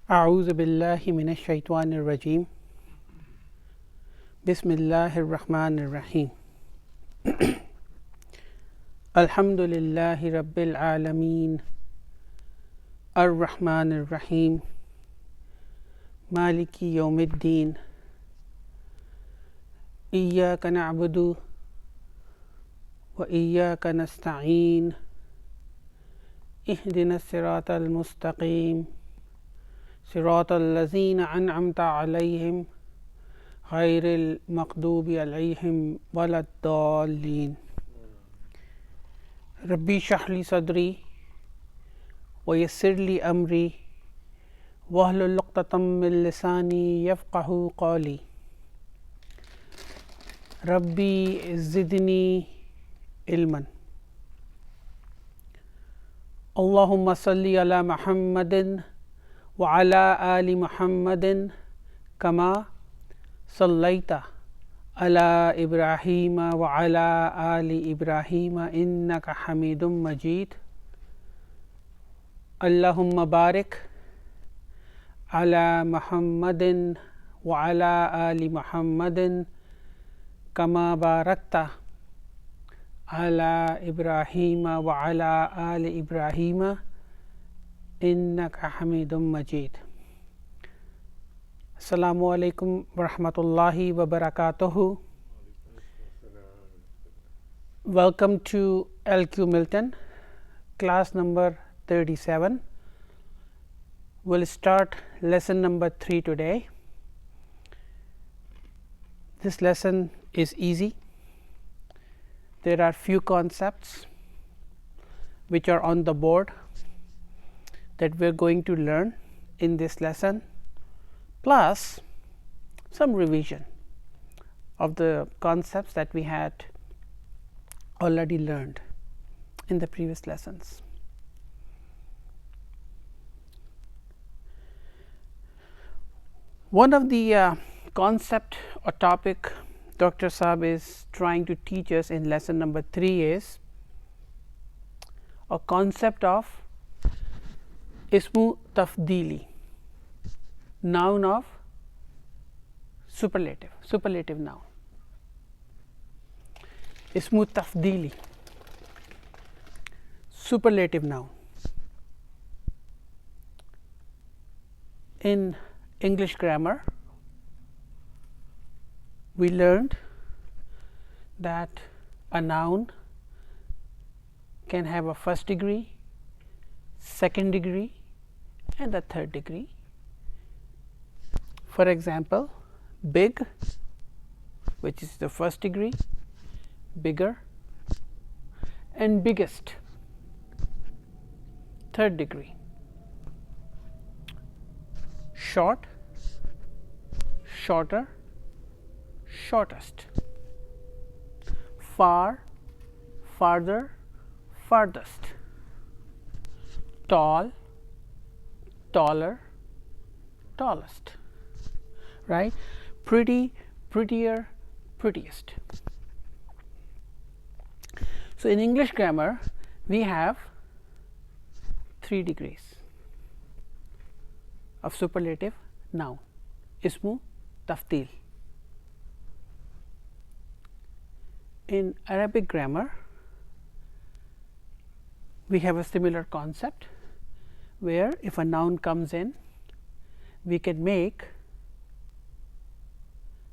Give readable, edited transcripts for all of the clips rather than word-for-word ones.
أعوذ بالله من الشيطان الرجيم بسم الله الرحمن الرحيم الحمد لله رب العالمين الرحمن الرحيم مالك يوم الدين إياك نعبد وإياك نستعين اهدنا الصراط المستقيم صراط الذين أنعمت عليهم غير المغضوب عليهم ولا الضالين ربي اشرح لي صدري ويسر لي أمري واحلل عقدة من لساني يفقهوا قولي ربي زدني علما اللهم صل على محمد وعلى آل محمد كما صليت على إبراهيم وعلى آل إبراهيم إنك حميد مجيد اللهم بارك على محمد وعلى آل محمد كما باركت على إبراهيم وعلى آل إبراهيم إنك حميد مجيد السلام عليكم ورحمة الله وبركاته. Welcome to LQ Milton, class number 37. We'll start lesson number 3 today. This lesson is easy. There are few concepts which are on the board that we are going to learn in this lesson, plus some revision of the concepts that we had already learned in the previous lessons. One of the concept or topic Dr. Saab is trying to teach us in lesson number 3 is a concept of ismu tafdili, noun of superlative noun. Ismu tafdili, superlative noun. In English grammar, we learned that a noun can have a first degree, second degree and a third degree. For example, big, which is the first degree, bigger, and biggest, third degree. Short, shorter, shortest. Far, farther, farthest. Tall, taller, tallest. Right? Pretty, prettier, prettiest. So, in English grammar, we have 3 degrees of superlative noun, ismu tafdil. In Arabic grammar, we have a similar concept where if a noun comes in, we can make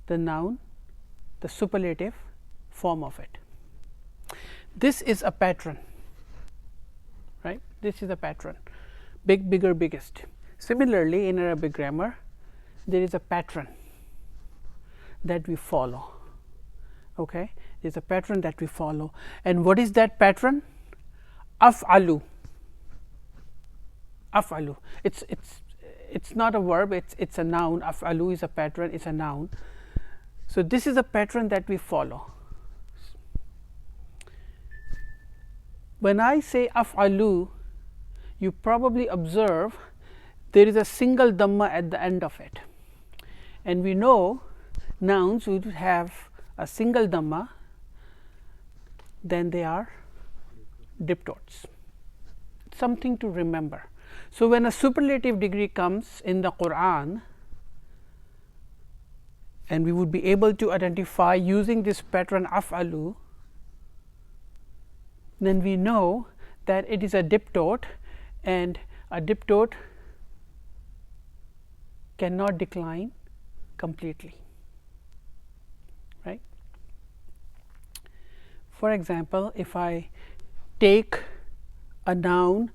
the noun the superlative form of it. This is a pattern, right? This is a pattern, big, bigger, biggest. Similarly, in Arabic grammar, there is a pattern that we follow. Okay, there is a pattern that we follow, and what is that pattern? Af'alu. Af'alu. It's not a verb. It's a noun. Af'alu is a pattern. It's a noun. So this is a pattern that we follow. When I say af'alu, you probably observe there is a single dhamma at the end of it, and we know nouns would have a single dhamma, then they are diptotes. Something to remember. So, when a superlative degree comes in the Quran, and we would be able to identify using this pattern af'alu, then we know that it is a diptote, and a diptote cannot decline completely, right. For example, if I take a noun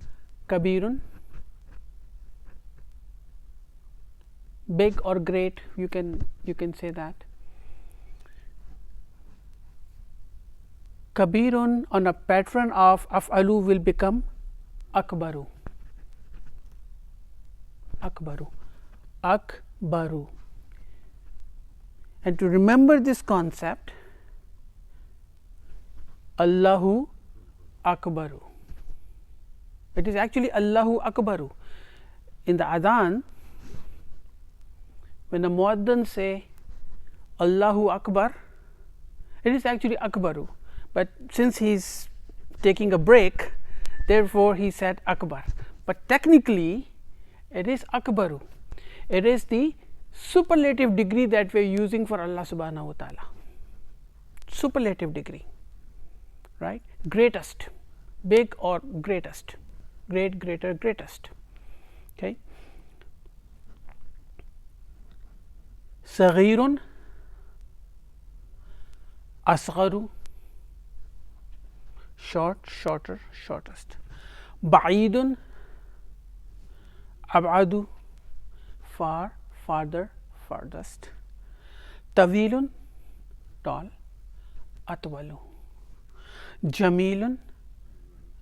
kabirun, big or great, you can say that. Kabirun on a pattern of af'alu will become akbaru, akbaru, akbaru. And to remember this concept, Allahu akbaru, it is actually Allahu akbaru. In the adhan, when the muaddin say Allahu akbar, it is actually akbaru, but since he is taking a break, therefore he said akbar, but technically it is akbaru. It is the superlative degree that we are using for Allah subhanahu wa ta'ala, superlative degree, right, greatest, big or greatest, great, greater, greatest. Okay. Saghirun, asgharu, short, shorter, shortest. Ba'idun, ab'adu, far, farther, farthest. Tawilun, tall. Atwalu, jamilun,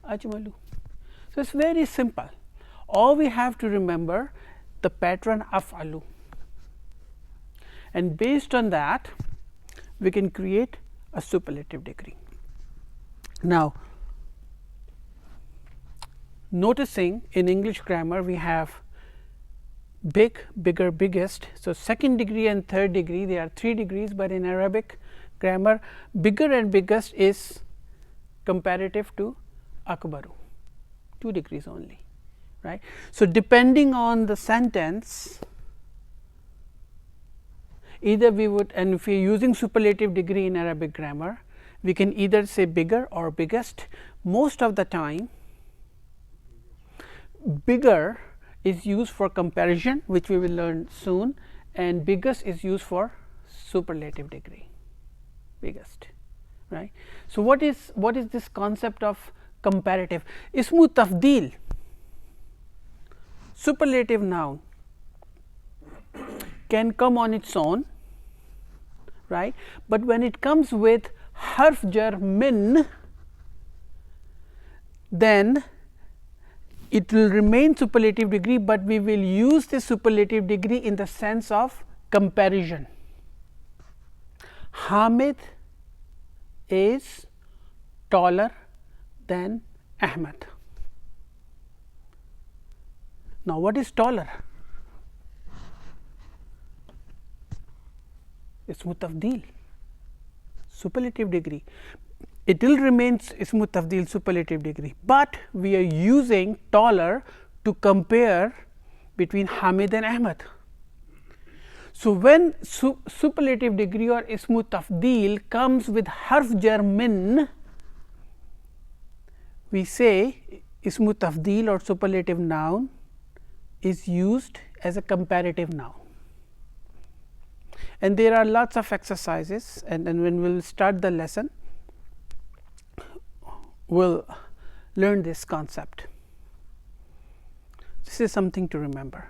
ajmalu. So, it is very simple. All we have to remember the pattern af'alu, and based on that we can create a superlative degree. Now, noticing in English grammar we have big, bigger, biggest. So, second degree and third degree, there are 3 degrees, but in Arabic grammar bigger and biggest is comparative to akbaru, 2 degrees only, right. So, depending on the sentence, either we would, and if we are using superlative degree in Arabic grammar, we can either say bigger or biggest. Most of the time bigger is used for comparison, which we will learn soon, and biggest is used for superlative degree, biggest, right. So, what is this concept of comparative? Ismu tafdil, superlative noun, can come on its own, right, but when it comes with harf jar min, then it will remain superlative degree, but we will use the superlative degree in the sense of comparison. Hamid is taller than Ahmed. Now, what is taller? Ismu tafdil, superlative degree. It will remain ismu tafdil, superlative degree, but we are using taller to compare between Hamid and Ahmed. So, when superlative degree or ismu tafdil comes with harf jar min, we say ismu tafdil or superlative noun is used as a comparative noun. And there are lots of exercises, and when we will start the lesson, we will learn this concept. This is something to remember.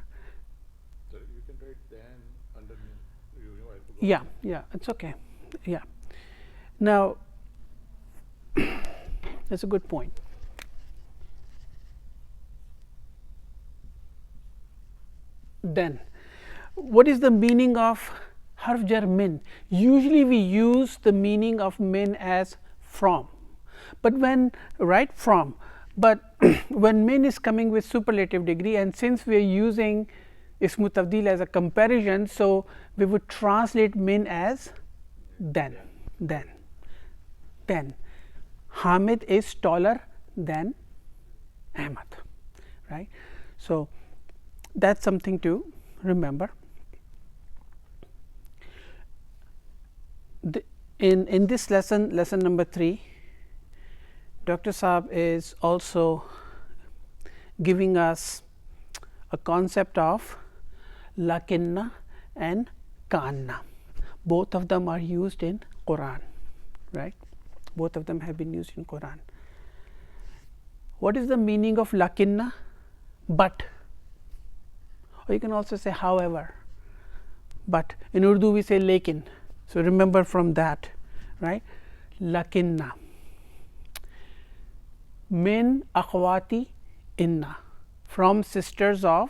So, you can write then underneath. Yeah, yeah, it's okay. Yeah. Now, that's a good point. Then, what is the meaning of harf jar min? Usually we use the meaning of min as from, but when from, but when min is coming with superlative degree, and since we are using ismu tafdil as a comparison, so we would translate min as then. Hamid is taller than Ahmed, right. So, that is something to remember. In this lesson number 3, Dr. Saab is also giving us a concept of lakinna and kanna. Both of them are used in Quran, right? Both of them have been used in Quran. What is the meaning of lakinna? But, or you can also say however. But in Urdu we say lekin. So, remember from that, right? Lakinna min akhwati inna, from sisters of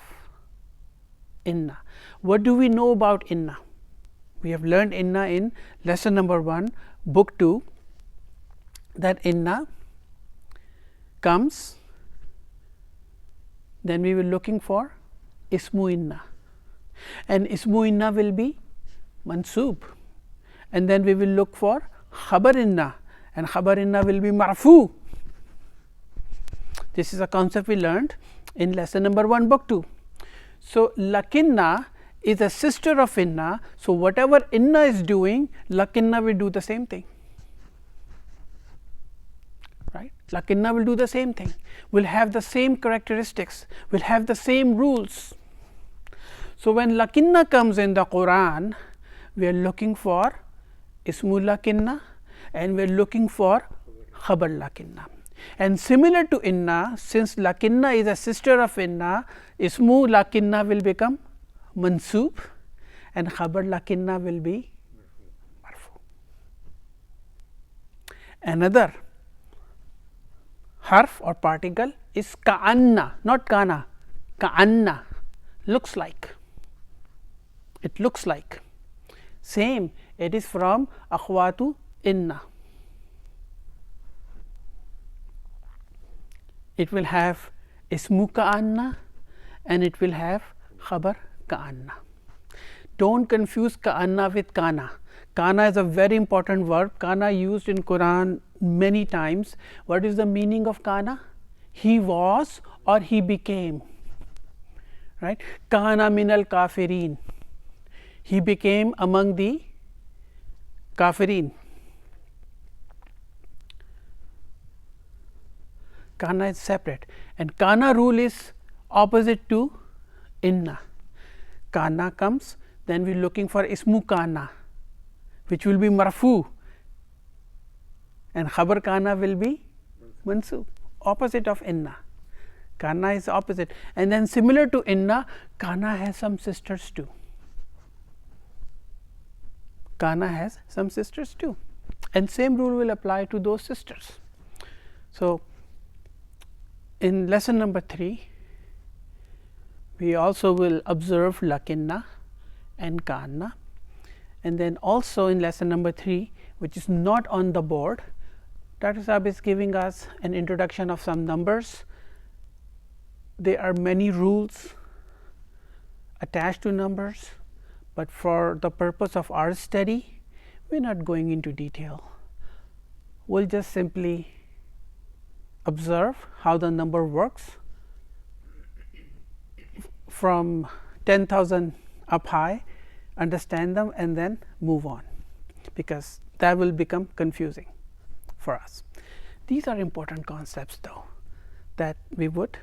inna. What do we know about inna? We have learned inna in lesson number 1, book 2, that inna comes, then we were looking for ismu inna, and ismu inna will be mansoob, and then we will look for khabar inna, and khabar inna will be marfu. This is a concept we learned in lesson number 1, book 2. So, lakinna is a sister of inna. So, whatever inna is doing, lakinna will do the same thing, right? Lakinna will do the same thing, will have the same characteristics, will have the same rules. So, when lakinna comes in the Quran, we are looking for ismu lakinna and we are looking for khabar lakinna. And similar to inna, since lakinna is a sister of inna, ismu lakinna will become mansoob and khabar lakinna will be marfu. Another harf or particle is ka'anna, not kana, ka'anna, looks like, it looks like. Same, it is from akhwatu inna. It will have ismu ka'anna and it will have khabar ka'anna. Don't confuse ka'anna with kana. Kana is a very important verb. Kana used in Quran many times. What is the meaning of kana? He was or he became, right? Kana minal kafirin, he became among the kafirin. Kana is separate, and kana rule is opposite to inna. Kana comes, then we are looking for ismu kana, which will be marfu, and khabar kana will be mansoob, opposite of inna. Kana is opposite, and then similar to inna, kana has some sisters too. Kana has some sisters too, and same rule will apply to those sisters. So, in lesson number 3, we also will observe lakinna and kanna, and then also in lesson number 3, which is not on the board, Dr. Saab is giving us an introduction of some numbers. There are many rules attached to numbers, but for the purpose of our study, we are not going into detail. We will just simply observe how the number works from 10,000 up high, understand them and then move on, because that will become confusing for us. These are important concepts though that we would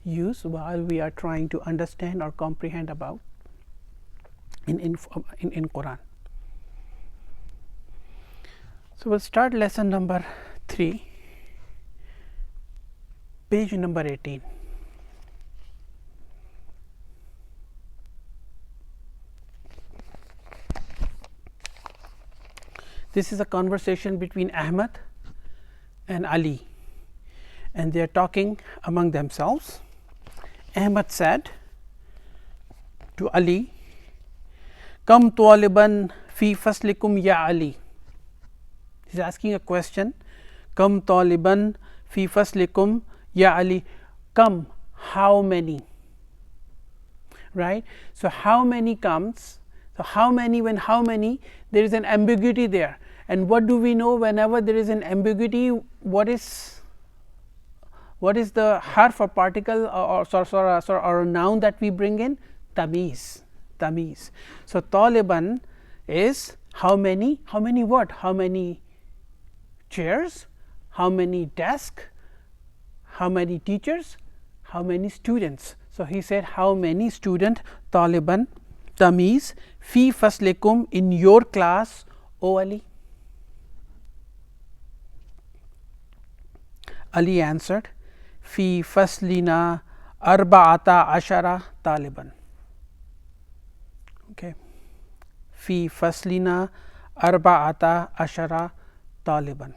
use while we are trying to understand or comprehend about in Quran. So, we will start lesson number 3, page number 18. This is a conversation between Ahmad and Ali, and they are talking among themselves. Ahmad said to Ali, "Kam taliban fi faslikum ya Ali." He is asking a question. Kam taliban fi faslikum ya Ali. Come, how many? Right? So, how many comes? So, how many, when how many, there is an ambiguity there. And what do we know whenever there is an ambiguity? What is What is the harf or particle or a noun that we bring in? Tamiz. Tamiz. So, Taliban is how many what? How many chairs, how many desks, how many teachers, how many students. So, he said how many student Taliban Tamiz fi faslikum in your class, O Ali. Ali answered, fi faslina arba'ata ashara taliban. Okay. Fi faslina arba'ata ashara taliban.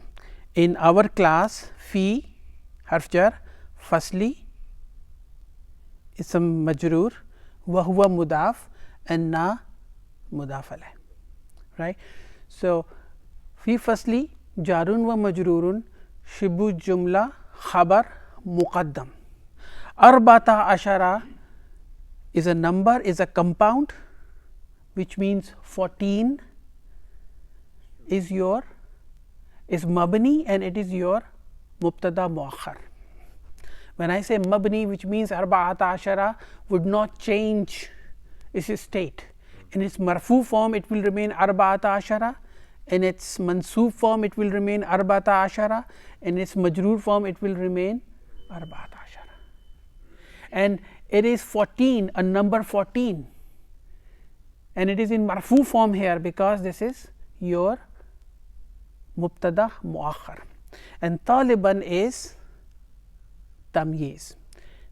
In our class, fi harf jar, fasli ism majroor, wa huwa mudaf and na mudaf alayh, right. So, fi fasli jarun wa majrurun shibu jumla khabar muqaddam. Arbata ashara is a number, is a compound, which means 14 is your is mabni and it is your mubtada muakhar. When I say mabni, which means arba'ata ashara would not change its state. In its marfu form it will remain arba'ata ashara, in its mansoob form it will remain arba'ata ashara, in its majroor form it will remain arba'ata ashara. And it is 14, a number 14, and it is in marfu form here because this is your mubtada muakhar, and Taliban is tamyiz.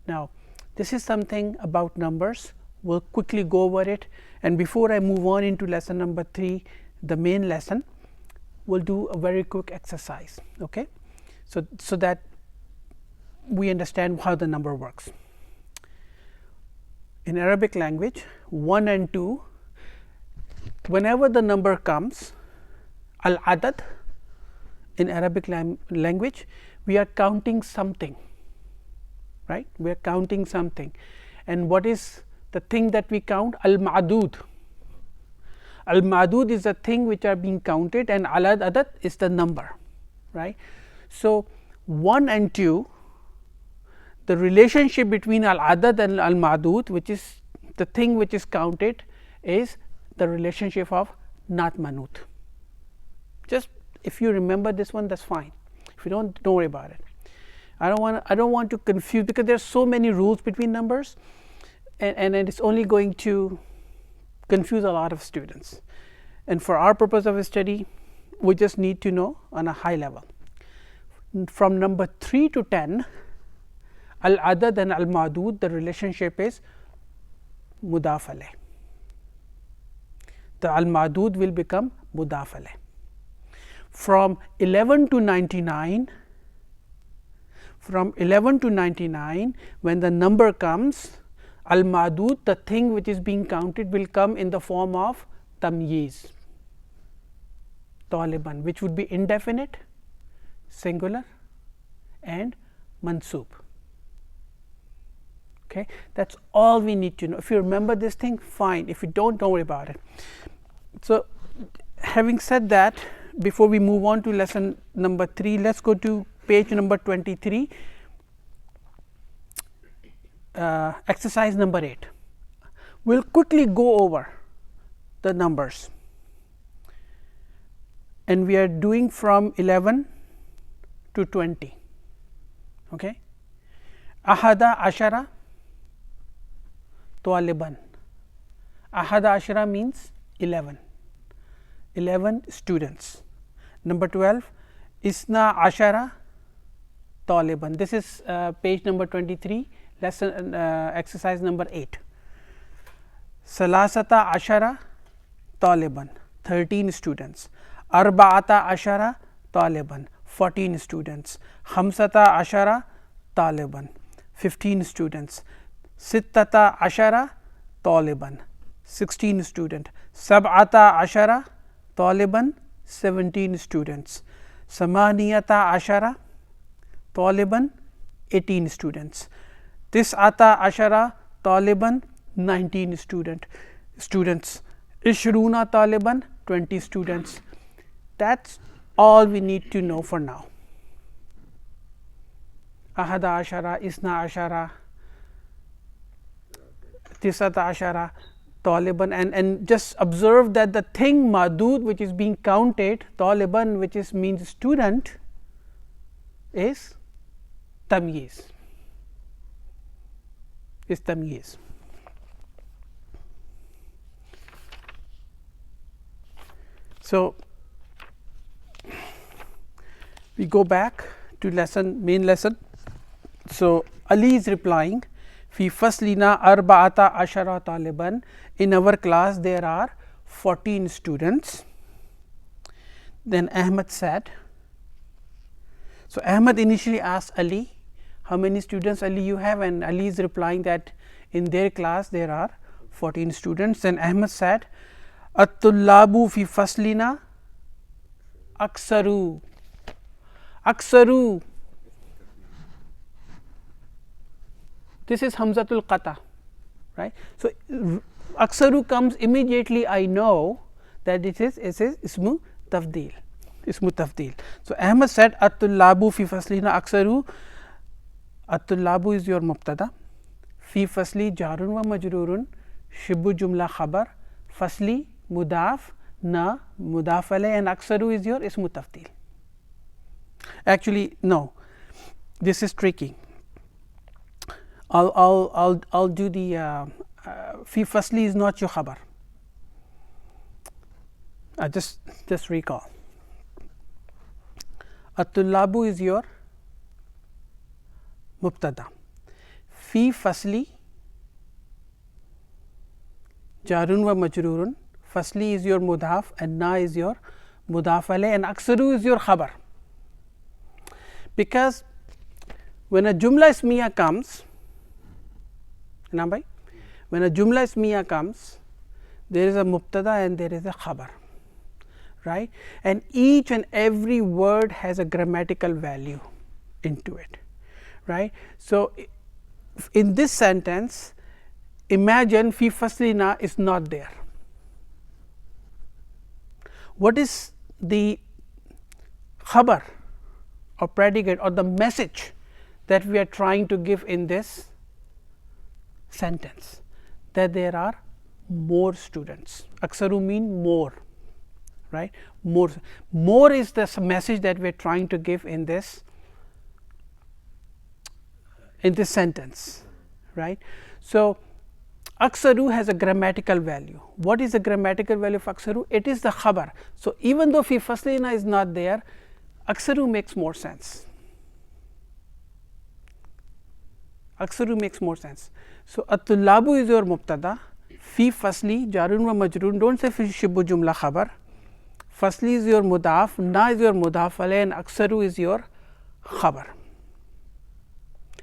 Now, this is something about numbers. We will quickly go over it, and before I move on into lesson number 3, the main lesson, we will do a very quick exercise. Okay? So that we understand how the number works. In Arabic language, 1 and 2, whenever the number comes, al-adad, in Arabic language, we are counting something, right? We are counting something, and what is the thing that we count? Al-ma'dud. Al-ma'dud is the thing which are being counted, and al-adad is the number, right? So, 1 and 2, the relationship between al-adad and al-ma'dud, which is the thing which is counted, is the relationship of not manut. Just if you remember this one, that's fine. If you don't worry about it. I don't want to confuse, because there are so many rules between numbers, and it's only going to confuse a lot of students. And for our purpose of study, we just need to know on a high level. From number 3 to 10, al-adad and al-ma'dud, the relationship is mudaf alayh. The al-ma'dud will become mudaf alayh. From 11 to 99, when the number comes, al-ma'dud, the thing which is being counted, will come in the form of tamyiz, Taliban, which would be indefinite, singular and mansoob. Okay, that's all we need to know. If you remember this thing, fine. If you don't worry about it. So, having said that, before we move on to lesson number 3, let's go to page number 23, exercise number 8. We'll quickly go over the numbers, and we are doing from 11 to 20. Okay, ahada ashara Taliban. Ahada ashara means 11 students. Number 12, Isna ashara Taliban. This is page number 23, lesson exercise number 8. Salasata ashara Taliban, 13 students. Arba'ata ashara Taliban, 14 students. Khamsata ashara Taliban, 15 students. Sittata ashara Taliban, 16 students. Sab'ata ashara Taliban, 17 students. Samaniyata ashara Taliban, 18 students. Tis'ata ashara Taliban, 19 students. Ishruna Taliban, 20 students. That's all we need to know for now. ahada ashara, isna ashara, tisata ashara, taliban, and just observe that the thing madud which is being counted, taliban which is means student, is tamyiz, is tamyiz. So, we go back to main lesson. So, Ali is replying, fi faslina arba'ata ashara taliban. In our class there are 14 students. Then Ahmad said, so Ahmad initially asked Ali, how many students Ali you have, and Ali is replying that in their class there are 14 students. Then Ahmad said, at-tullabu fi faslina aksaru. Aksaru, this is Hamzatul Qata, right. So, aksaru comes immediately, I know that it is ismu tafdil, ismu tafdil. So, Ahmad said at-tullabu fi faslina aksaru. At-tullabu is your mubtada, fi fasli jarun wa majrurun, shibbu jumla khabar, fasli mudaf, na mudaf alayh, and aksaru is your ismu tafdil. Actually, no, this is tricky. I'll do the fi fasli is not your khabar. Just recall. At-tullabu is your mubtada. Fi fasli jarun wa majrurun. Fasli is your mudaf and na is your mudaf alayh, and aksaru is your khabar. Because when a jumla ismiya comes, when a jumla ismiya comes, there is a mubtada and there is a khabar, right, and each and every word has a grammatical value into it, right. So, in this sentence, imagine fi faslina is not there. What is the khabar or predicate or the message that we are trying to give in this sentence? That there are more students. Aksaru mean more, right? More is the message that we are trying to give in this sentence, right? So, aksaru has a grammatical value. What is the grammatical value of aksaru? It is the khabar. So, even though fi faslina is not there, aksaru makes more sense. Aksaru makes more sense. So, at-tullabu is your mubtada, fi fasli jarun wa majrun, don't say fi shibbu jumla khabar. Fasli is your mudaf, na is your mudaf alayh, and aksaru is your khabar.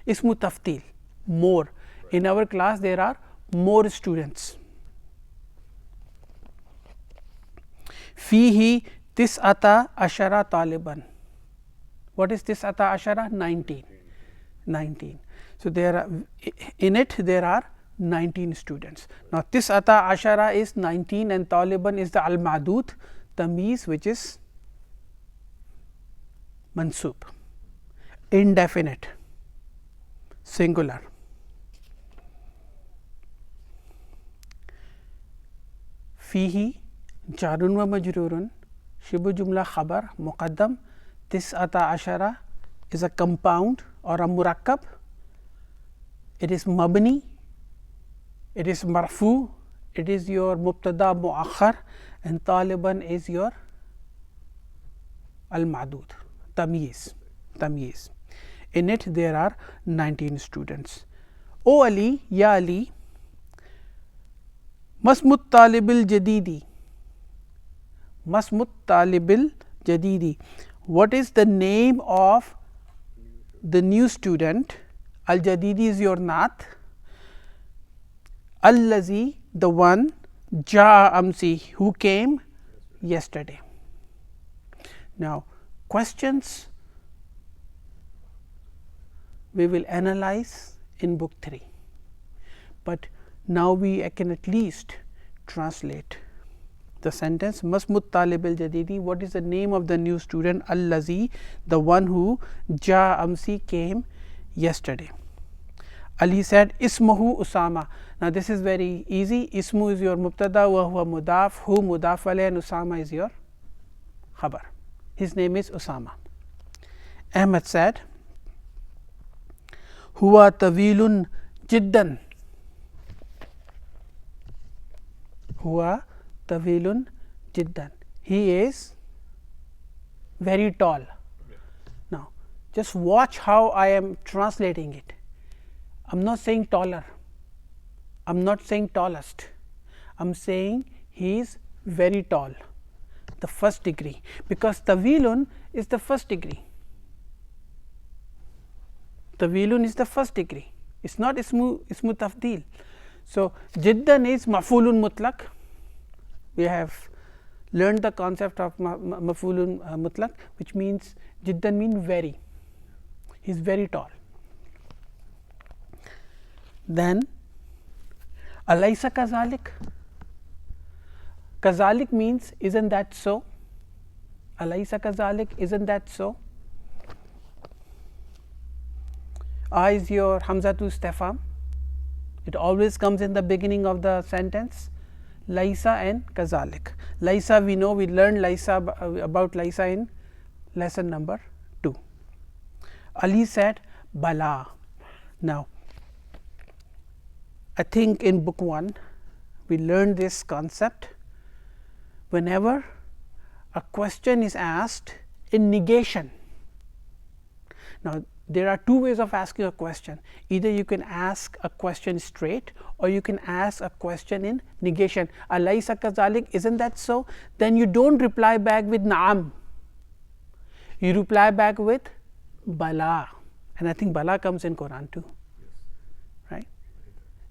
Ismu tafdil, more. In our class there are more students. Fihi tis'ata ashara taliban. What is tis'ata ashara? 19. So, there are in it there are 19 students. Now, tis'ata ashara is 19 and taliban is the al-ma'dud tamyiz, which is mansub, indefinite, singular. Fihi jarun wa majrurun, shibu jumla khabar muqaddam. Tis'ata ashara is a compound or a murakkab. It is mabni, it is marfu, it is your mubtada muakhar, and taliban is your al-ma'dud, tamyiz. In it there are 19 students. O Ali, ya Ali, masmut talibil jadidi. Masmut talibil jadidi. What is the name of the new student? Al jadidi is your naat. Allazi, the one, jaa amsi, who came yesterday. Now, questions we will analyze in book 3, but now we can at least translate the sentence. Masmut talib al jadidi, what is the name of the new student? Allazi, the one who, jaa amsi, came yesterday. Ali said ismuhu Usama. Now this is very easy. Ismu is your mubtada, wa huwa mudaf, hu mudaf alayh, and Usama is your khabar. His name is Usama. Ahmad said huwa tawilun jiddan. Huwa tawilun jiddan. He is very tall. Now just watch how I am translating it. I am not saying taller, I am not saying tallest, I am saying he is very tall, the first degree, because tawilun is the first degree. Tawilun is the first degree, it is not ismu tafdil. So jiddan is maf'ulun mutlaq. We have learned the concept of maf'ulun mutlaq, which means jiddan means very, he is very tall. Then alaysa kazalik. Kazalik means isn't that so? Alaysa kazalik, isn't that so? Is your hamzatu istifham. It always comes in the beginning of the sentence. Laysa and kazalik. Laysa, we know, we learned laysa about laysa in lesson number 2. Ali said bala. Now I think in book 1 we learned this concept. Whenever a question is asked in negation, now there are two ways of asking a question. Either you can ask a question straight, or you can ask a question in negation. Alaysa kazalik, isn't that so? Then you don't reply back with na'am, you reply back with bala, and I think bala comes in Quran too. Right?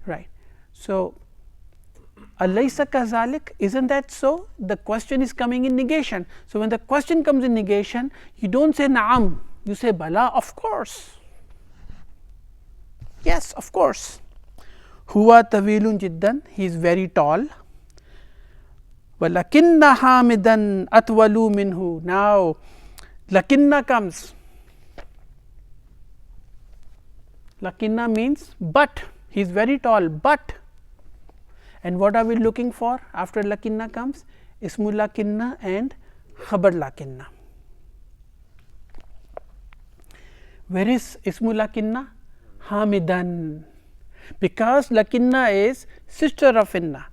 Right. So alaysa kazalik, isn't that so? The question is coming in negation. So when the question comes in negation, you don't say na'am, you say bala, of course. Yes, of course. Huwa tawilun jiddan, he is very tall. Walakinna hamidan atwalu minhu. Now lakinna comes. Lakinna means but. He is very tall, but, and what are we looking for after lakinna comes? Ismu lakinna and khabar lakinna. Where is ismu lakinna? Hamidan, because lakinna is sister of inna,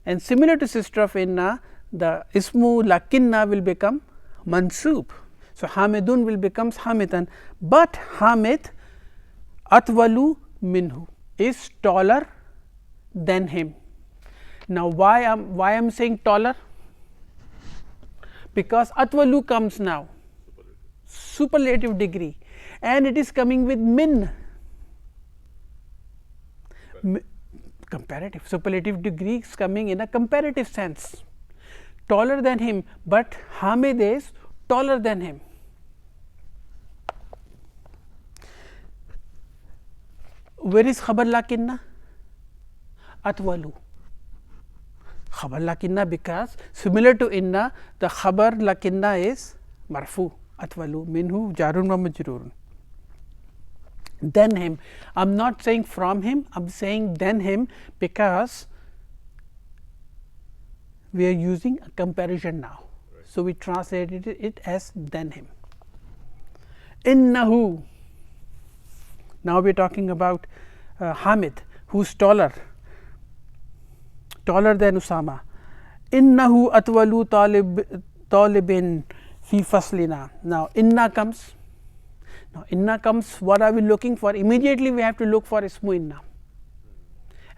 and similar to sister of inna, the ismu lakinna will become mansub. So hamidun will become hamidan, but hamid atwalu minhu is taller than him. Now why I'm saying taller? Because atwalu comes now, superlative degree, and it is coming with min. Comparative, superlative degree is coming in a comparative sense. Taller than him, but Hamid is taller than him. Where is khabar lakinna? Atwalu. Khabar lakinna, because similar to inna, the khabar lakinna is marfu. Atwalu minhu jarun wa majrurun. Then him. I am not saying from him, I am saying then him, because we are using a comparison now. Right. So we translated it as then him. Innahu. Now we are talking about Hamid, who is taller than Usama. Innahu atwalu talibin fi faslina. Now inna comes. Now inna comes, what are we looking for? Immediately we have to look for ismu inna,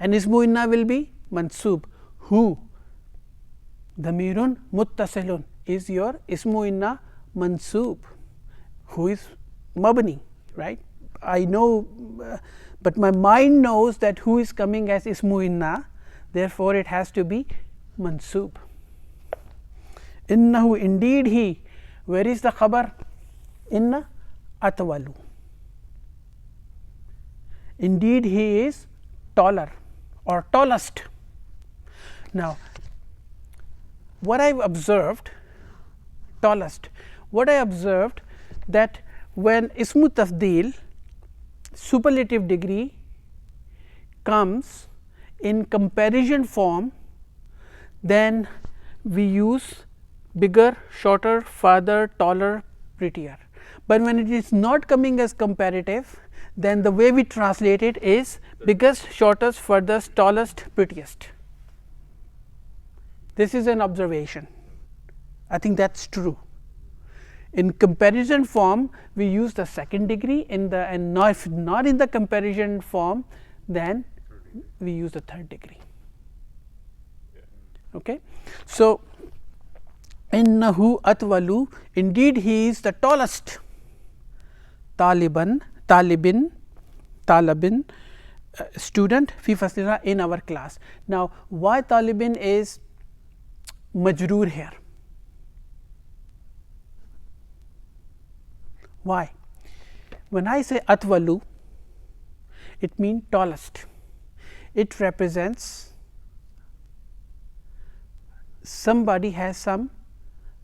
and ismu inna will be mansub. Who? Damirun muttasilun is your ismu inna mansub. Who is mabni, right? I know, but my mind knows that who is coming as ismu inna, therefore it has to be mansub. Innahu, indeed he. Where is the khabar? Inna atwalu. Indeed he is taller or tallest. Now what I observed, tallest, what I observed, that when ismu tafdil, superlative degree comes in comparison form, then we use bigger, shorter, farther, taller, prettier. But when it is not coming as comparative, then the way we translate it is biggest, shortest, furthest, tallest, prettiest. This is an observation. I think that is true. In comparison form, we use the second degree, in the and not, if not in the comparison form, then we use the third degree. Okay. So, innahu atwalu, indeed he is the tallest. Talibin, student fi faslina, in our class. Now, why talibin is majroor here? Why? When I say atwalu, it means tallest. It represents somebody has some,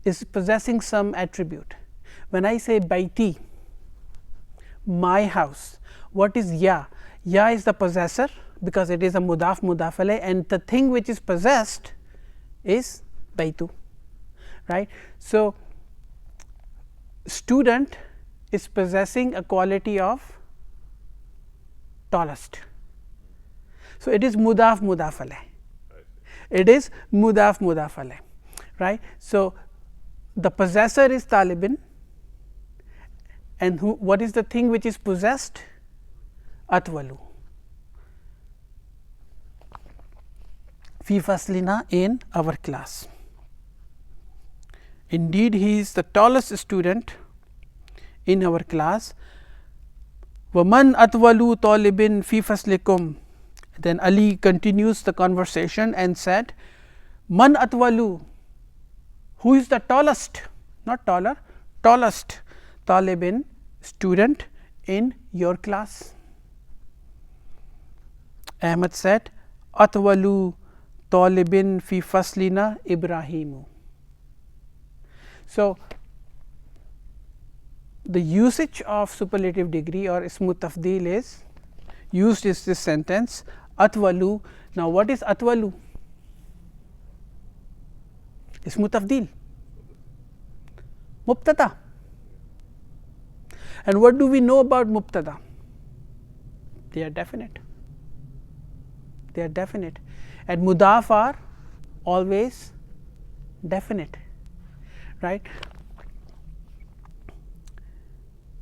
is possessing some attribute. When I say baiti, my house, what is ya? Ya is the possessor, because it is a mudaf mudaf, and the thing which is possessed is baitu, right. So, student is possessing a quality of tallest. So, it is mudaf mudaf, it is mudaf mudaf, right. So, the possessor is talibin, and what is the thing which is possessed? Atwalu. Fi faslina, in our class. Indeed, he is the tallest student in our class. Waman atwalu talibin fi faslikum. Then Ali continues the conversation and said, Man atwalu, who is the tallest, not taller, tallest talibin, student in your class? Ahmad said, Atwalu talibin fi faslina Ibrahimu. So, the usage of superlative degree or ismu tafdil is used is this sentence atwalu. Now, what is atwalu? Ismu tafdil, mubtada. And what do we know about mubtada? They are definite. They are definite, and mudaf are always definite, right.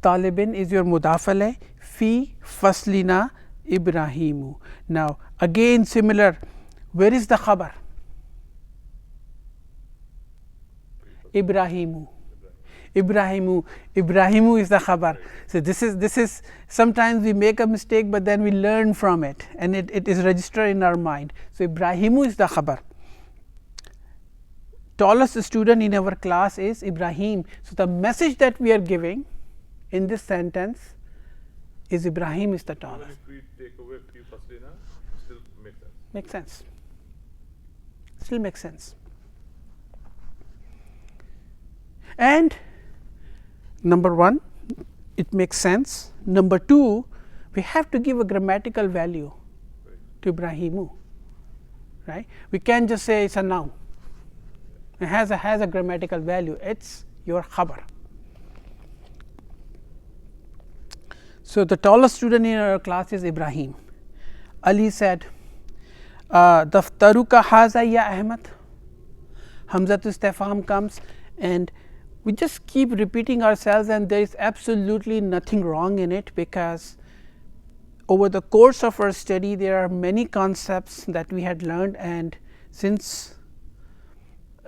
Talibin is your mudaf alayh, fi faslina Ibrahimu. Now, again similar, where is the khabar? Ibrahimu. Ibrahimu is the khabar. So, this is sometimes we make a mistake, but then we learn from it, and it is registered in our mind. So, Ibrahimu is the khabar. Tallest student in our class is Ibrahim. So, the message that we are giving in this sentence is Ibrahim is the tallest. If we take away fi faslina, still makes sense. Makes sense. Still makes sense. And number one, it makes sense. Number two, we have to give a grammatical value to Ibrahimu, right. We can't just say it's a noun. It has a grammatical value. It's your khabar. So, the tallest student in our class is Ibrahim. Ali said, Daftaruka haza ya Ahmad. Hamzatul istifham comes, and we just keep repeating ourselves, and there is absolutely nothing wrong in it, because over the course of our study there are many concepts that we had learned, and since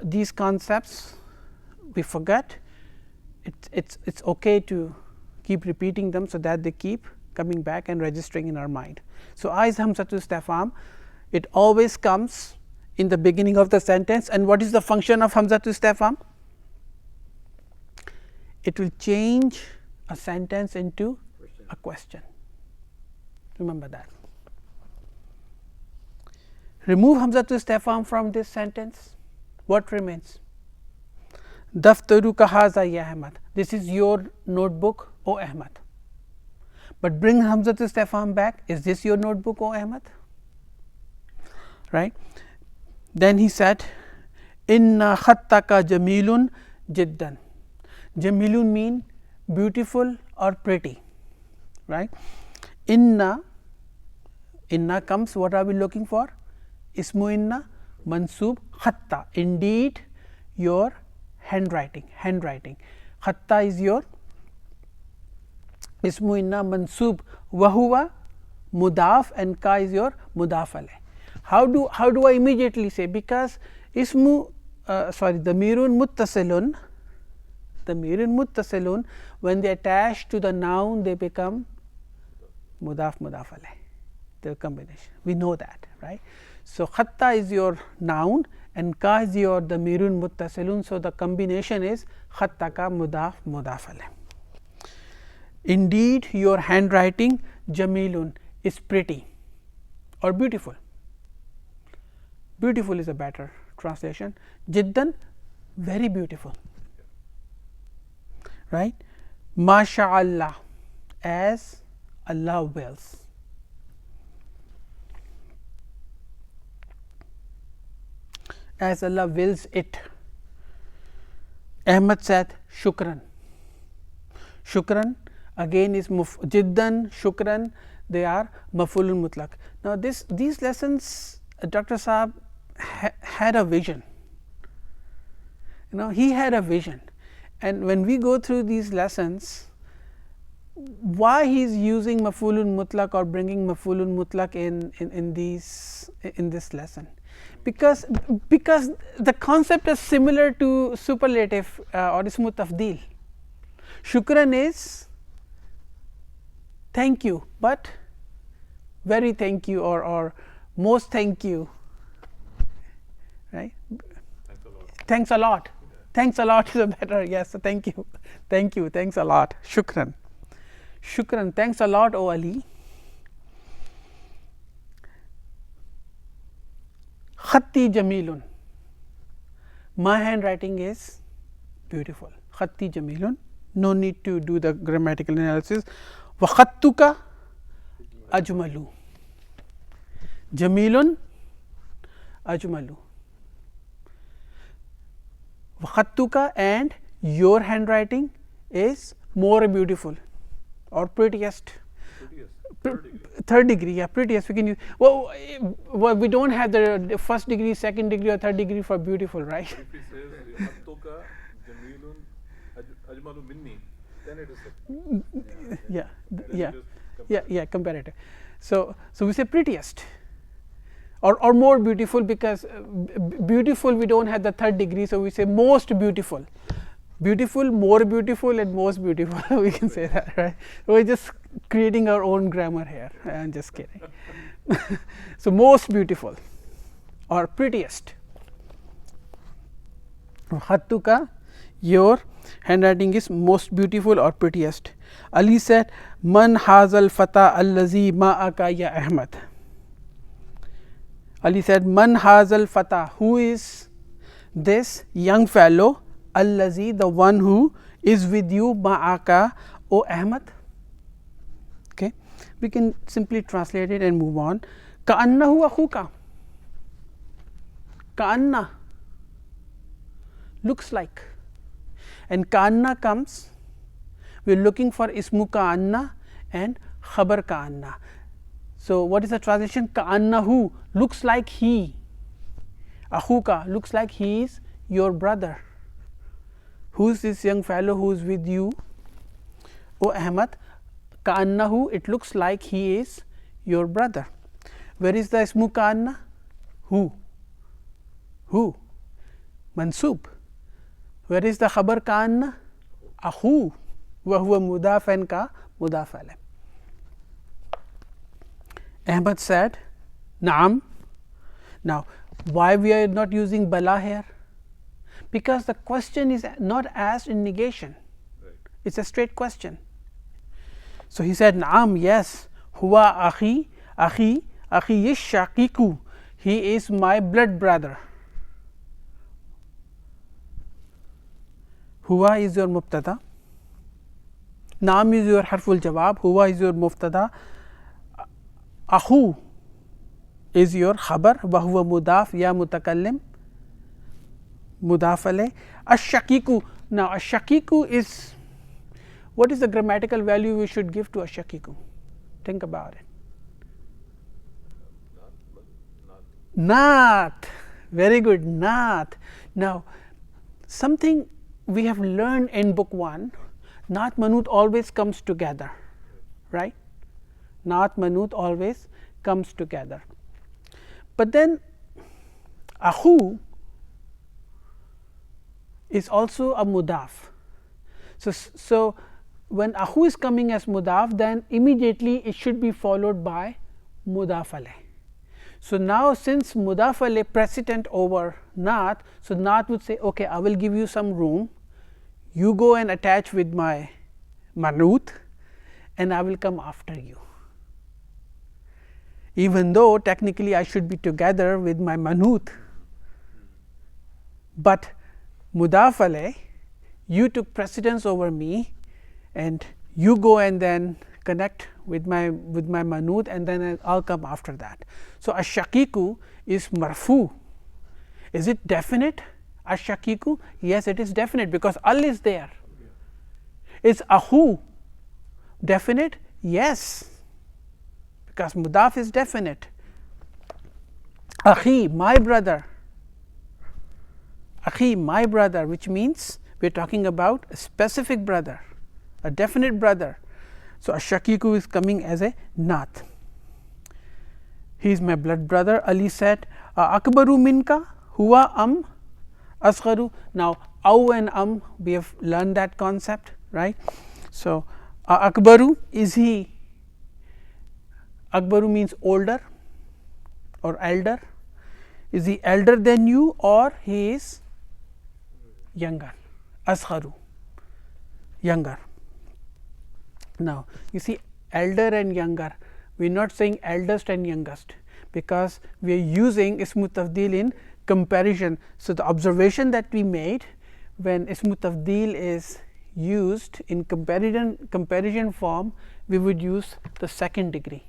these concepts we forget, it's okay to keep repeating them, so that they keep coming back and registering in our mind. So, is hamzatul istifham, it always comes in the beginning of the sentence, and what is the function of hamzatul istifham? It will change a sentence into a question. Remember that. Remove hamzatul istifham from this sentence, what remains? Daftaruka haza ya Ahmad. This is your notebook, O Ahmad. but bring Hamzat Istifham back. Is this your notebook, O Ahmad? Right. Then he said, Inna khattaka jamilun jiddan. Jamilun mean beautiful or pretty, right? Inna comes, what are we looking for? Ismu inna, mansub, khatta, indeed your handwriting. Khatta is your ismu inna mansub, wahuwa mudaf, and ka is your mudaf alayh. How do I immediately say? Because ismu damirun muttasilun, when they attach to the noun they become mudaf alayh, the combination, we know that, right? So khatta is your noun and ka is your damirun muttasilun, so the combination is khattaka mudaf alayh. Indeed your handwriting jamilun is pretty or beautiful. Beautiful is a better translation. Jiddan, very beautiful, right? Masha'Allah, as Allah wills. As Allah wills it. Ahmad said shukran. Shukran again is jiddan, shukran, they are maf'ulun mutlaq. Now these lessons, Dr. Saab had a vision. He had a vision, and when we go through these lessons, why he is using maf'ulun mutlaq or bringing maf'ulun mutlaq in this lesson? Because the concept is similar to superlative or ismu tafdeel. Shukran is thank you, but very thank you or most thank you, right? Thanks a lot. Thanks a lot is a better, yes, thank you, thanks a lot. Shukran, thanks a lot, O Ali. Khatti jamilun, my handwriting is beautiful. Khatti jamilun, no need to do the grammatical analysis. Wa khattuka ajmalu, jamilun ajmalu. Wa khattuka, and your handwriting is more beautiful or prettiest. Third degree, yeah, prettiest. We can use. Well, we don't have the first degree, second degree, or third degree for beautiful, right? If he says khattuka jamilun ajmalu minni, then it is yeah, comparative. So we say prettiest or more beautiful, because beautiful we don't have the third degree, so we say most beautiful. Beautiful, more beautiful, and most beautiful. We can say that, right? We're just creating our own grammar here. I'm just kidding. So most beautiful or prettiest. Khattuka, your handwriting is most beautiful or prettiest. Ali said, Man hazal fata allazi ma'aka ya Ahmad. Ali said, Man hazal fata, who is this young fellow? Allazi, the one who is with you, ma'aka, O Ahmad. Okay, we can simply translate it and move on. Ka'annahu akhuka. Ka'anna, looks like. And ka'anna comes, we are looking for ismu ka'anna and khabar ka'anna. So what is the translation? Ka'annahu, looks like he. Akhuka, looks like he is your brother. Who is this young fellow who is with you, O Ahmad? Ka'annahu, it looks like he is your brother. Where is the ismu ka'anna? Who? Mansub. Where is the khabar ka'anna? Akhu. Wa huwa mudaf and ka mudaf alayh. Ahmad said, Naam. Now, why we are not using bala here? Because the question is not asked in negation, right. It's a straight question. So he said, Naam, yes, huwa akhi is shaqiqu, he is my blood brother. Huwa is your mubtada. Naam is your harful jawab, huwa is your muftada, ahu is your khabar, wa huwa mudaf, ya mutakallim mudaf alayh. Ash-shaqiqu, now ash-shaqiqu is, what is the grammatical value we should give to ash-shaqiqu? Think about it. Naat, very good, naat. Now something we have learned in book 1, naat manut always comes together, right? Naat manut always comes together, but then ahu is also a mudaf. So when ahu is coming as mudaf, then immediately it should be followed by mudaf alayh. So now since mudaf alayh precedent over naat, so naat would say, okay, I will give you some room, you go and attach with my manut and I will come after you, even though technically I should be together with my manut, but mudaf alayh, you took precedence over me and you go and then connect with my manut and then I'll come after that. So ash-shaqiqu is marfu. Is it definite? Ash-shaqiqu, yes, it is definite because al is there. Is ahu definite? Yes, because mudaf is definite. Akhi, my brother. Akhi, my brother, which means we are talking about a specific brother, a definite brother. So ash-shaqiqu is coming as a naat. He is my blood brother. Ali said, akbaru minka huwa asgharu. Now aw and we have learned that concept, right? So akbaru, is he, akbaru means older or elder. Is he elder than you or he is younger? Asgharu, younger. Now you see, elder and younger, we are not saying eldest and youngest because we are using ismu tafdil in comparison. So the observation that we made, when ismu tafdil is used in comparison form, we would use the second degree.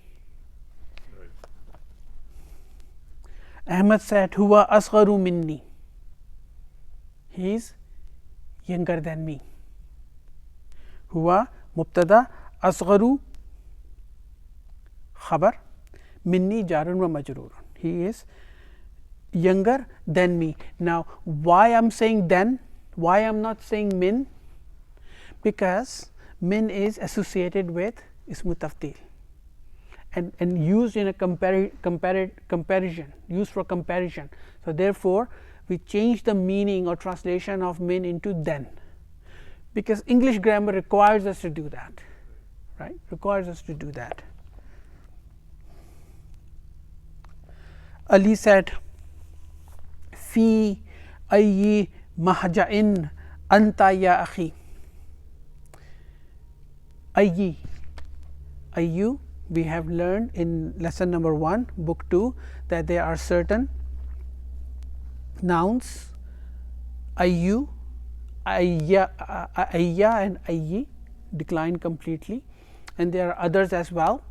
Ahmad said, huwa asgharu minni, he is younger than me. Huwa mubtada, asgharu khabar, minni jarun wa majrurun, he is younger than me. Now why I am saying then, why I am not saying min? Because min is associated with ismu tafdil and used in a comparison, used for comparison. So therefore we change the meaning or translation of min into then, because English grammar requires us to do that, right? Requires us to do that. Ali said, fi ayyi mahja'in anta ya akhi. Ayyu, we have learned in lesson number 1, book 2, that there are certain nouns, ayyu, ayya and ayyi decline completely, and there are others as well,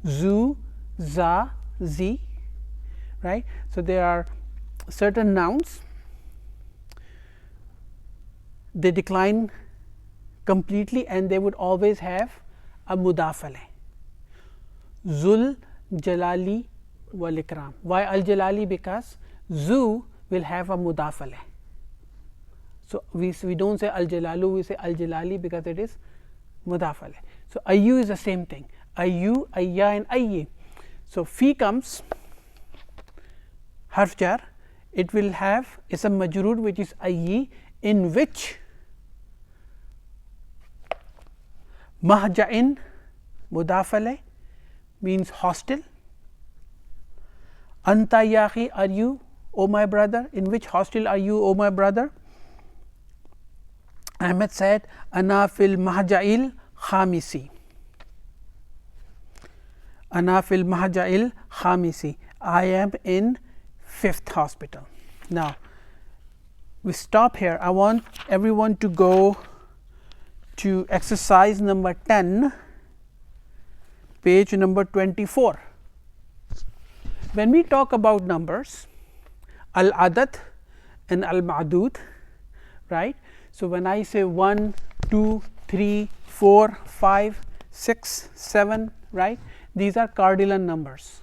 zu, za, zi, right. So there are certain nouns, they decline completely and they would always have a mudaf alayh. Zul jalali wal ikram. Why al jalali? Because zu will have a mudaf alayh. So we don't say al jalalu, we say al jalali because it is mudaf alayh. So ayyu is the same thing, ayyu, ayya and ayyi. So fi comes harf jar, it will have ism majroor which is ayyi, in which mahja'in mudaf alayh means hostile. Anta ya akhi, are you, O my brother? In which hostile are you, O my brother? Ahmed said, ana fil mahja'il khamisi. Ana fil mahja'il khamisi. I am in 5th hospital. Now we stop here. I want everyone to go to exercise number 10, page number 24. When we talk about numbers, al-adad and al-ma'dud, right. So, when I say 1, 2, 3, 4, 5, 6, 7, right, these are cardinal numbers.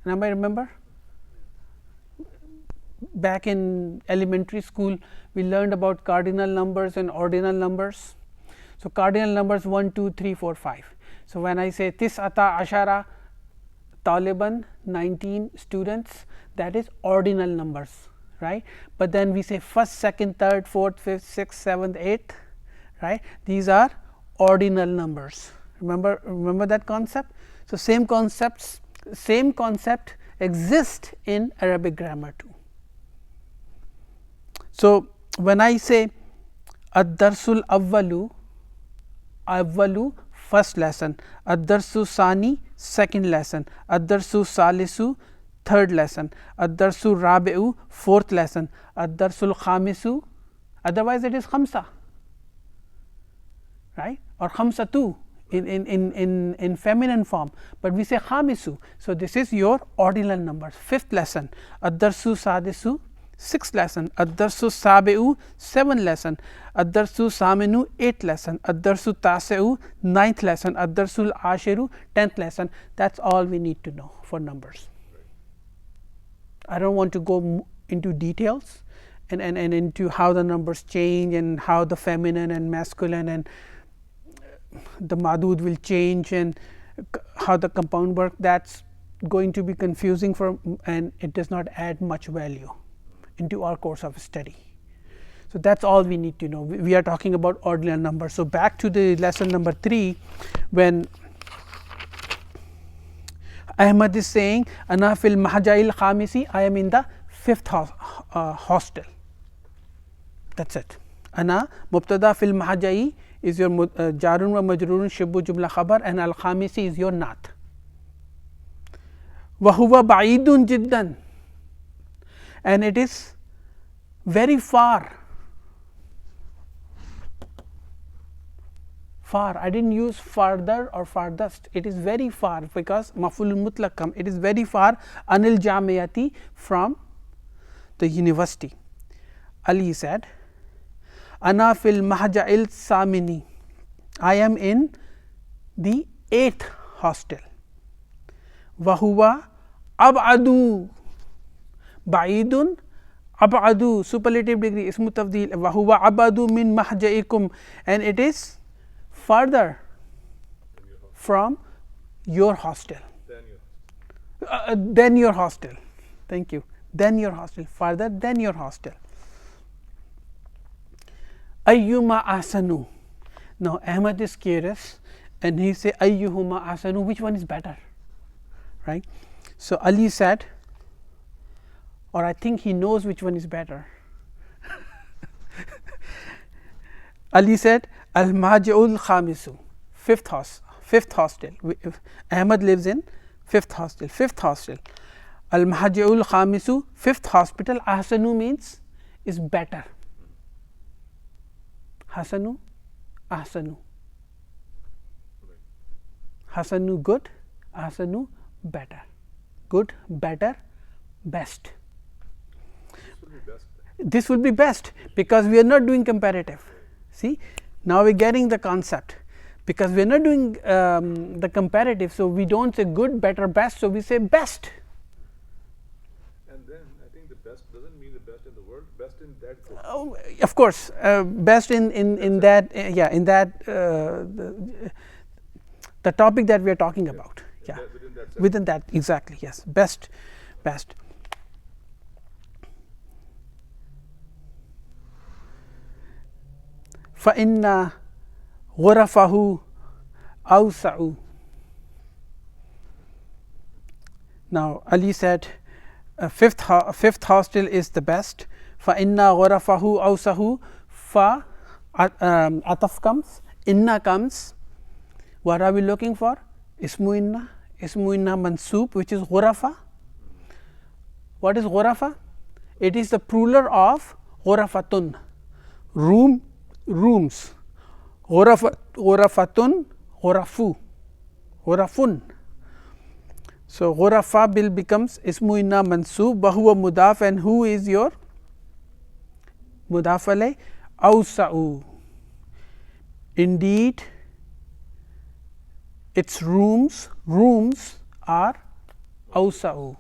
Anybody remember? Back in elementary school, we learned about cardinal numbers and ordinal numbers. So, cardinal numbers 1, 2, 3, 4, 5. So, when I say tis'ata ashara taliban, 19 students, that is ordinal numbers, right. But then we say first, second, third, fourth, fifth, sixth, seventh, eighth, right. These are ordinal numbers. Remember that concept. So, same concept exists in Arabic grammar too. So, when I say ad-darsul awwalu first lesson, ad-darsu sani second lesson, ad-darsu salisu third lesson, ad-darsu rabi'u fourth lesson, ad-darsul khamisu, otherwise it is khamsa, right, or khamsatu in feminine form, but we say khamisu. So, this is your ordinal numbers. Fifth lesson, ad-darsu sadisu sixth lesson, ad-darsu sabi'u seventh lesson, ad-darsu saminu eighth lesson, ad-darsu tasi'u ninth lesson, ad-darsul ashiru 10th lesson. That is all we need to know for numbers. I do not want to go into details and into how the numbers change and how the feminine and masculine and the madud will change and how the compound work. That is going to be confusing and it does not add much value into our course of study. So, that is all we need to know. We are talking about ordinal numbers. So, back to the lesson number 3, when Ahmad is saying ana fil mahja'il khamisi, I am in the 5th hostel. That is it. Ana mubtada fil mahja'i is your jarun wa majrurun shibbu jumla khabar, and al khamisi is your naat. Wa huwa ba'idun jiddan, and it is very far. I did not use farther or farthest, it is very far, because maf'ulun mutlaq come, it is very far anil jamiyati, from the university. Ali said, ana fil mahja'il samini, I am in the 8th hostel. Wa huwa ab'adu, ba'idun ab'adu, superlative degree ismu tafdil, wa huwa ab'adu min mahja'ikum, and it is further from your hostel. Than your hostel. Thank you. Than your hostel, further than your hostel. Ayyuma ahsanu. Now, Ahmad is curious and he say ayyuhuma ahsanu, which one is better, right. So, Ali said, or I think he knows which one is better. Ali said al mahja'ul khamisu, 5th hostel. Ahmad lives in 5th hostel. Al mahja'ul khamisu, 5th hospital. Ahsanu means is better. Hasanu, ahsanu. Hasanu good, ahsanu better. Good, better, best. This will be best because we are not doing comparative. See, now we are getting the concept, because we are not doing the comparative. So, we do not say good, better, best. So, we say best. And then I think the best does not mean the best in the world, best in that group. Oh, of course, best in that in that the topic that we are talking about. Yeah, within that exactly, yes, best. فَإِنَّ غُرَفَهُ أَوْسَعُ. Now, Ali said fifth hostel is the best. فَإِنَّ غُرَفَهُ أَوْسَعُ. Fa ataf comes, inna comes. What are we looking for? Ismu inna mansub, which is ghurafa. What is ghurafa? It is the plural of ghurafatun, rooms. Ghurafatun, ghurafu, ghurafun. So ghurafa bil becomes ismu inna mansub, wa huwa mudaf, and who is your mudaf alayh? Awsa'u. Indeed, its rooms are awsa'u,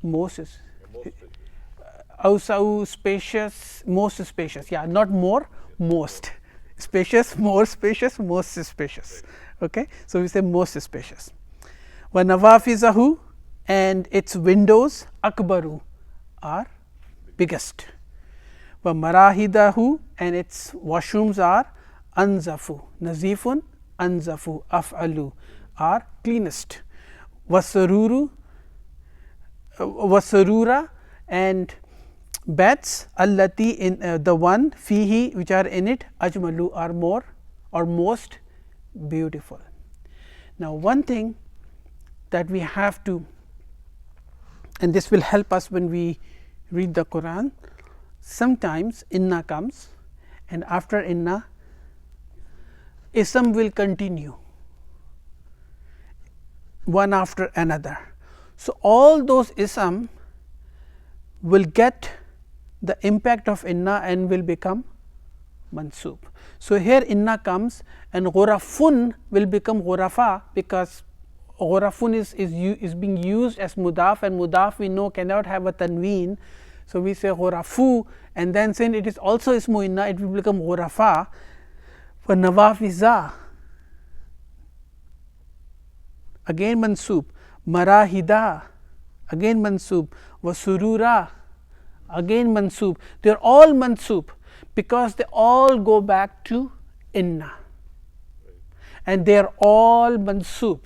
most awsa'u, spacious, most spacious. Yeah, not more, most spacious, more spacious, most spacious. Okay, so we say most spacious. Wa nawafizahu, and its windows akbaru, are biggest. Wa marahidahu, and its washrooms are anzafu, nazifun, anzafu, af'alu, are cleanest. Wasaruru, wasarura, and beds allati, in the one, fihi, which are in it, ajmalu, are more or most beautiful. Now one thing that we have to, and this will help us when we read the Quran, sometimes inna comes, and after inna ism will continue one after another. So all those ism will get the impact of inna and will become mansub. So here inna comes and ghurafun will become ghurafa, because ghurafun is being used as mudaf, and mudaf we know cannot have a tanween. So we say ghurafu, and then since it is also ismu inna, it will become ghurafa. For nawafiza, again mansub. Marahida, again mansub. Wasurura, again mansub. They are all mansub because they all go back to inna, and they are all mansub.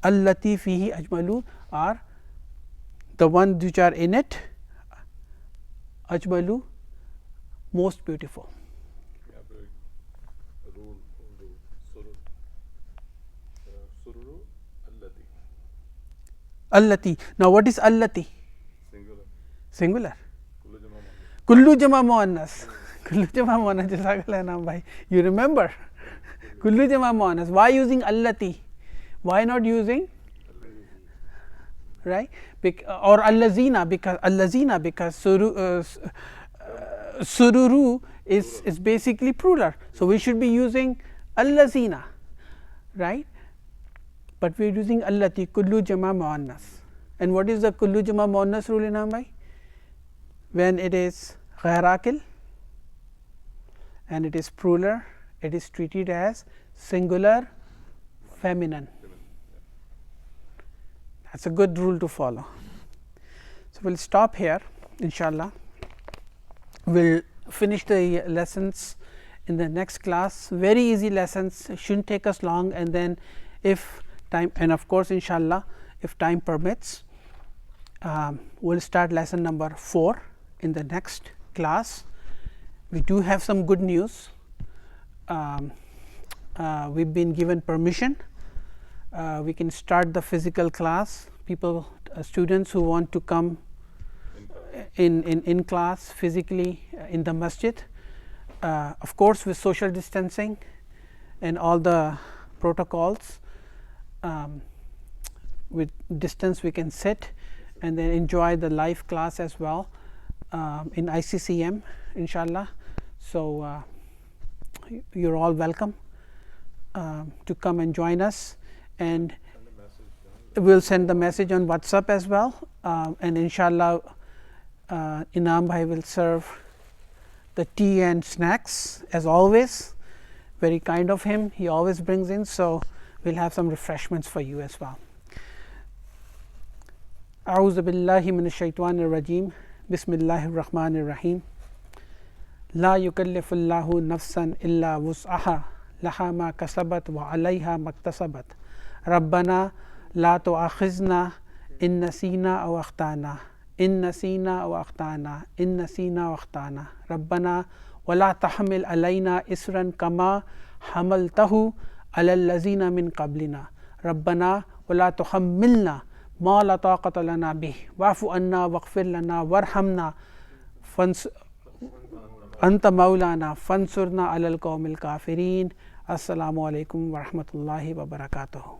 Allati fihi ajmalu are the ones which are in it, ajmalu, most beautiful. Allati. Now what is allati? Singular. Kullu jama muannas. Kullu jama muannas. Jazakallah naam bhai. You remember? Kullu jama muannas. Why using allati? Why not using, right? Or allazina, because sururu is basically plural. So we should be using allazina, right? But we are using allati, kullu jama muannas. And what is the kullu jama muannas rule in Ambai? When it is ghair and it is plural, it is treated as singular feminine. That's a good rule to follow. So we'll stop here, inshallah. We'll finish the lessons in the next class. Very easy lessons, shouldn't take us long, and then if time, and of course inshallah, if time permits, we'll start lesson number 4 in the next class. We do have some good news. We've been given permission. We can start the physical class. People, students who want to come in class physically in the masjid, of course with social distancing and all the protocols. With distance we can sit and then enjoy the live class as well in ICCM, inshallah. So you're all welcome to come and join us, and we'll send the message on WhatsApp as well, and inshallah Inam bhai will serve the tea and snacks as always. Very kind of him, he always brings in, so we'll have some refreshments for you as well. A'udhu billahi minash shaitanir rajim. Bismillahir rahmanir rahim. La yukallifullahu nafsan illa wus'aha, laha ma kasabat wa 'alayha maktasabat. Rabbana la tu'akhizna in nasina aw akhtana, in nasina aw akhtana, in nasina aw akhtana. Rabbana wa la tahmil alayna isran kama hamaltahu ala allazina min qablina. Rabbana wa la tuhammilna ma la taqata lana bih, wa'fu anna waghfir lana warhamna अंत मौलाना फंसुरना अलल कौमिल काफिरीन। अस्सलामु अलैकुम व रहमतुल्लाहि व बरकातुहू।